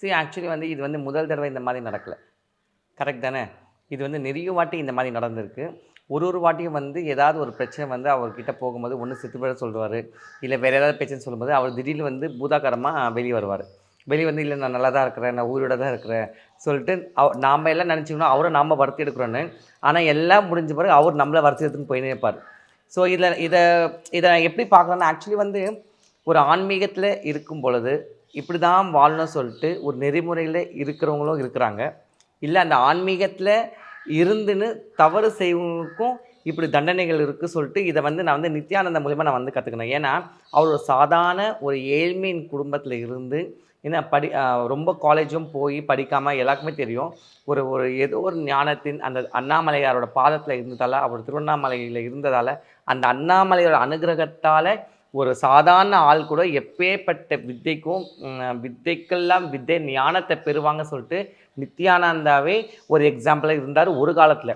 Actually வந்து இது வந்து முதல் தடவை இந்த மாதிரி நடக்கல. கரெக்ட் தானே? இது வந்து நிறைய வாட்டி இந்த மாதிரி நடந்திருக்கு. ஒரு வாட்டியும் வந்து ஏதாவது ஒரு பிரச்சனை வந்து அவர்கிட்ட போகும்போது ஒண்ணு செத்து போயிட சொல்லுவாரு. இல்ல வேற ஏதாவது பிரச்சனை சொல்லும்போது, அவர் திடீர்னு வந்து பூதாகாரமா வெளிய வருவாரு. வெளிய வந்து இல்ல நான் நல்லா தான் இருக்கிறேன். நான் உயிரோட தான் இருக்கிறேன். சொல்லிட்டு நாம எல்லாம் நினைச்சுக்கணும் அவர நாம வருத்தி எடுக்கிறோன்னு. ஆனா எல்லாம் முடிஞ்ச பிறகு அவர் நம்மள வருத்தி எடுத்துன்னு போயின்னே இருப்பாரு. ஸோ இத இத இத நான் எப்படி பார்க்குறேன்னா, ஆக்சுவலி வந்து ஒரு ஆன்மீகத்தில இருக்கும் பொழுது, இப்படி தான் வாழணும்னு சொல்லிட்டு ஒரு நெறிமுறையில இருக்கிறவங்களும் இருக்கிறாங்க. இல்ல அந்த ஆன்மீகத்தில இருந்துன்னு தவறு செய்வங்களுக்கும் இப்படி தண்டனைகள் இருக்கு சொல்லிட்டு, இத வந்து நான் வந்து நித்யானந்தா மூலியமா நான் வந்து கத்துக்கினேன். ஏன்னா, அவர் ஒரு சாதாரண ஒரு ஏழ்மையின் குடும்பத்தில இருந்து, ஏன்னா ரொம்ப காலேஜும் போய் படிக்காம எல்லாருக்குமே தெரியும். ஒரு ஒரு ஏதோ ஒரு ஞானத்தின் அந்த அண்ணாமலையாரோட பாதத்தில இருந்ததால, அவர் திருவண்ணாமலையில இருந்ததால, அந்த அண்ணாமலையோட அனுக்கிரகத்தால ஒரு சாதாரண ஆள் கூட எப்பேர்ப்பட்ட வித்தைக்கும் வித்தைக்கெல்லாம் வித்தை ஞானத்த பெறுவாங்க சொல்லிட்டு, நித்யானந்தாவே ஒரு எக்ஸாம்பிளா இருந்தாரு ஒரு காலத்தில.